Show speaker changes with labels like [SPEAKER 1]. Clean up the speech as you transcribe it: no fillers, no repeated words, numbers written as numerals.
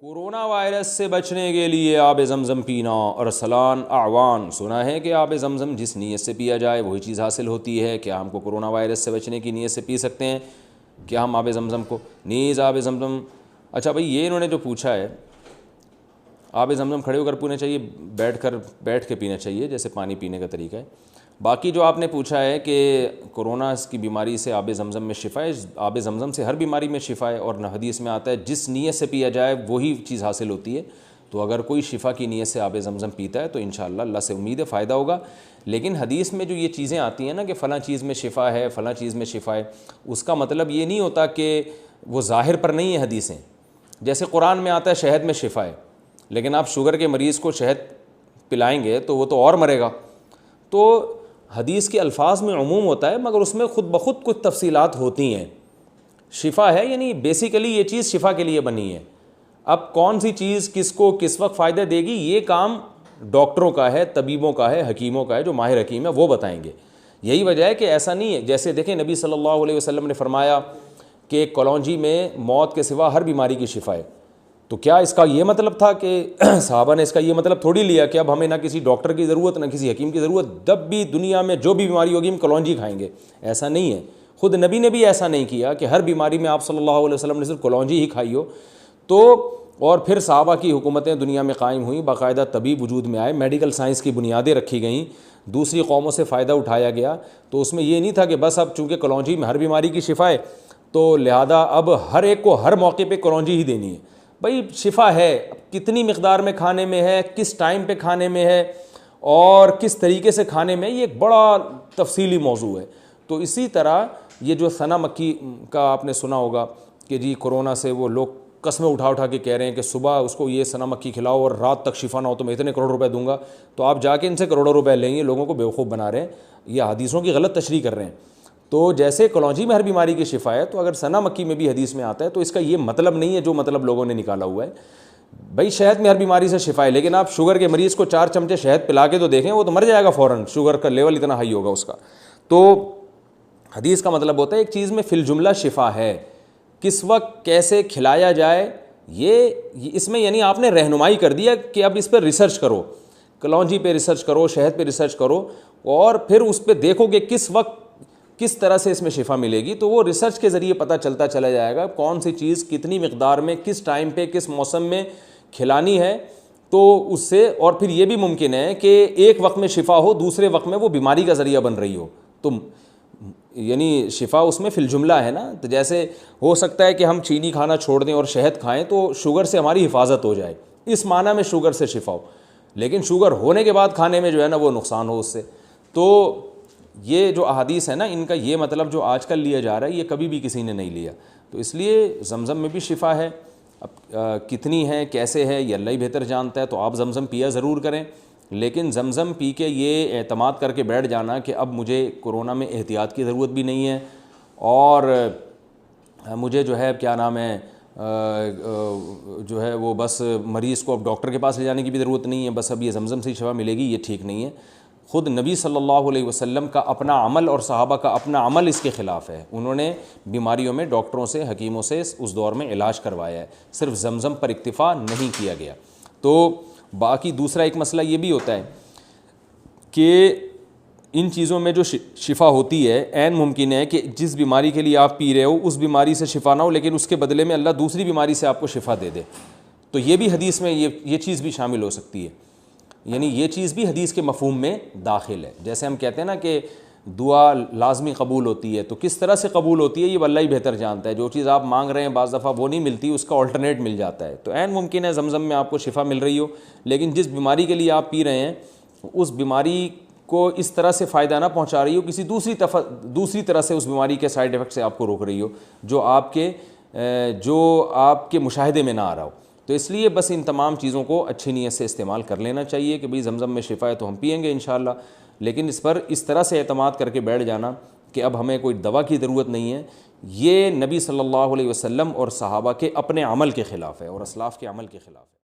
[SPEAKER 1] Corona virus سے بچنے کے لیے آب زمزم پینا اور سلان اعوان. سنا ہے کہ آب زمزم جس نیت سے پیا جائے وہی چیز حاصل ہوتی ہے. کیا ہم کو کورونا وائرس سے بچنے کی نیت سے پی سکتے ہیں؟ کیا ہم آب زمزم کو نیز آب زمزم؟ اچھا بھائی، یہ انہوں نے جو پوچھا ہے، آب زمزم کھڑے ہو کر پینا چاہیے، بیٹھ کے پینا چاہیے جیسے پانی پینے کا طریقہ ہے. باقی جو آپ نے پوچھا ہے کہ کورونا کی بیماری سے آب زمزم میں شفا ہے، آب زمزم سے ہر بیماری میں شفا ہے، اور حدیث میں آتا ہے جس نیت سے پیا جائے وہی چیز حاصل ہوتی ہے. تو اگر کوئی شفا کی نیت سے آب زمزم پیتا ہے تو انشاءاللہ اللہ سے امید ہے فائدہ ہوگا. لیکن حدیث میں جو یہ چیزیں آتی ہیں نا کہ فلاں چیز میں شفا ہے، فلاں چیز میں شفا ہے، اس کا مطلب یہ نہیں ہوتا کہ وہ ظاہر پر نہیں ہے حدیثیں. جیسے قرآن میں آتا ہے شہد میں شفا ہے، لیکن آپ شوگر کے مریض کو شہد پلائیں گے تو وہ تو اور مرے گا. تو حدیث کے الفاظ میں عموم ہوتا ہے، مگر اس میں خود بخود کچھ تفصیلات ہوتی ہیں. شفا ہے یعنی بیسیکلی یہ چیز شفا کے لیے بنی ہے. اب کون سی چیز کس کو کس وقت فائدہ دے گی، یہ کام ڈاکٹروں کا ہے، طبیبوں کا ہے، حکیموں کا ہے، جو ماہر حکیم ہے وہ بتائیں گے. یہی وجہ ہے کہ ایسا نہیں ہے. جیسے دیکھیں نبی صلی اللہ علیہ وسلم نے فرمایا کہ کلونجی میں موت کے سوا ہر بیماری کی شفا ہے. تو کیا اس کا یہ مطلب تھا کہ صحابہ نے اس کا یہ مطلب تھوڑی لیا کہ اب ہمیں نہ کسی ڈاکٹر کی ضرورت نہ کسی حکیم کی ضرورت، جب بھی دنیا میں جو بھی بیماری ہوگی ہم کلونجی کھائیں گے؟ ایسا نہیں ہے. خود نبی نے بھی ایسا نہیں کیا کہ ہر بیماری میں آپ صلی اللہ علیہ وسلم نے صرف کلونجی ہی کھائی ہو. تو اور پھر صحابہ کی حکومتیں دنیا میں قائم ہوئیں، باقاعدہ طبیب وجود میں آئے، میڈیکل سائنس کی بنیادیں رکھی گئیں، دوسری قوموں سے فائدہ اٹھایا گیا. تو اس میں یہ نہیں تھا کہ بس اب چونکہ کلونجی میں ہر بیماری کی شفا ہے تو لہذا اب ہر ایک کو ہر موقع پہ کلونجی ہی دینی ہے. بھائی شفا ہے، کتنی مقدار میں کھانے میں ہے، کس ٹائم پہ کھانے میں ہے، اور کس طریقے سے کھانے میں، یہ ایک بڑا تفصیلی موضوع ہے. تو اسی طرح یہ جو سنامکی کا آپ نے سنا ہوگا کہ جی کورونا سے وہ لوگ قسمیں اٹھا کے کہہ رہے ہیں کہ صبح اس کو یہ سنامکی کھلاؤ اور رات تک شفا نہ ہو تو میں اتنے کروڑ روپے دوں گا. تو آپ جا کے ان سے کروڑوں روپے لیں گے، لوگوں کو بیوقوف بنا رہے ہیں، یہ حدیثوں کی غلط تشریح کر رہے ہیں. تو جیسے کلونجی میں ہر بیماری کی شفا ہے، تو اگر سنامکی میں بھی حدیث میں آتا ہے تو اس کا یہ مطلب نہیں ہے جو مطلب لوگوں نے نکالا ہوا ہے. بھائی شہد میں ہر بیماری سے شفا ہے، لیکن آپ شوگر کے مریض کو 4 چمچے شہد پلا کے تو دیکھیں، وہ تو مر جائے گا فوراً، شوگر کا لیول اتنا ہائی ہوگا اس کا. تو حدیث کا مطلب ہوتا ہے ایک چیز میں فی الجملہ شفا ہے، کس وقت کیسے کھلایا جائے یہ اس میں یعنی آپ نے رہنمائی کر دیا کہ اب اس پہ ریسرچ کرو، کلونجی پہ ریسرچ کرو، شہد پہ ریسرچ کرو، اور پھر اس پہ دیکھو کہ کس وقت کس طرح سے اس میں شفا ملے گی. تو وہ ریسرچ کے ذریعے پتہ چلتا چلا جائے گا کون سی چیز کتنی مقدار میں کس ٹائم پہ کس موسم میں کھلانی ہے. تو اس سے اور پھر یہ بھی ممکن ہے کہ ایک وقت میں شفا ہو، دوسرے وقت میں وہ بیماری کا ذریعہ بن رہی ہو. تو یعنی شفا اس میں فی الجملہ ہے نا. تو جیسے ہو سکتا ہے کہ ہم چینی کھانا چھوڑ دیں اور شہد کھائیں تو شوگر سے ہماری حفاظت ہو جائے، اس معنی میں شوگر سے شفا ہو، لیکن شوگر ہونے کے بعد کھانے میں جو ہے نا وہ نقصان ہو اس سے. تو یہ جو احادیث ہے نا ان کا یہ مطلب جو آج کل لیا جا رہا ہے یہ کبھی بھی کسی نے نہیں لیا. تو اس لیے زمزم میں بھی شفا ہے. اب کتنی ہے کیسے ہے یہ اللہ ہی بہتر جانتا ہے. تو آپ زمزم پیا ضرور کریں، لیکن زمزم پی کے یہ اعتماد کر کے بیٹھ جانا کہ اب مجھے کورونا میں احتیاط کی ضرورت بھی نہیں ہے، اور مجھے جو ہے کیا نام ہے جو ہے وہ بس مریض کو اب ڈاکٹر کے پاس لے جانے کی بھی ضرورت نہیں ہے، بس اب یہ زمزم سے ہی شفا ملے گی، یہ ٹھیک نہیں ہے. خود نبی صلی اللہ علیہ وسلم کا اپنا عمل اور صحابہ کا اپنا عمل اس کے خلاف ہے. انہوں نے بیماریوں میں ڈاکٹروں سے حکیموں سے اس دور میں علاج کروایا ہے، صرف زمزم پر اکتفا نہیں کیا گیا. تو باقی دوسرا ایک مسئلہ یہ بھی ہوتا ہے کہ ان چیزوں میں جو شفا ہوتی ہے عین ممکن ہے کہ جس بیماری کے لیے آپ پی رہے ہو اس بیماری سے شفا نہ ہو، لیکن اس کے بدلے میں اللہ دوسری بیماری سے آپ کو شفا دے دے. تو یہ بھی حدیث میں یہ چیز بھی شامل ہو سکتی ہے، یعنی یہ چیز بھی حدیث کے مفہوم میں داخل ہے. جیسے ہم کہتے ہیں نا کہ دعا لازمی قبول ہوتی ہے، تو کس طرح سے قبول ہوتی ہے یہ اللہ ہی بہتر جانتا ہے. جو چیز آپ مانگ رہے ہیں بعض دفعہ وہ نہیں ملتی، اس کا الٹرنیٹ مل جاتا ہے. تو عین ممکن ہے زمزم میں آپ کو شفا مل رہی ہو، لیکن جس بیماری کے لیے آپ پی رہے ہیں اس بیماری کو اس طرح سے فائدہ نہ پہنچا رہی ہو، کسی دوسری طرح سے اس بیماری کے سائیڈ ایفیکٹ سے آپ کو روک رہی ہو جو آپ کے مشاہدے میں نہ آ رہا ہو. تو اس لیے بس ان تمام چیزوں کو اچھی نیت سے استعمال کر لینا چاہیے کہ بھئی زمزم میں شفا ہے تو ہم پئیں گے انشاءاللہ. لیکن اس پر اس طرح سے اعتماد کر کے بیٹھ جانا کہ اب ہمیں کوئی دوا کی ضرورت نہیں ہے، یہ نبی صلی اللہ علیہ وسلم اور صحابہ کے اپنے عمل کے خلاف ہے اور اسلاف کے عمل کے خلاف ہے.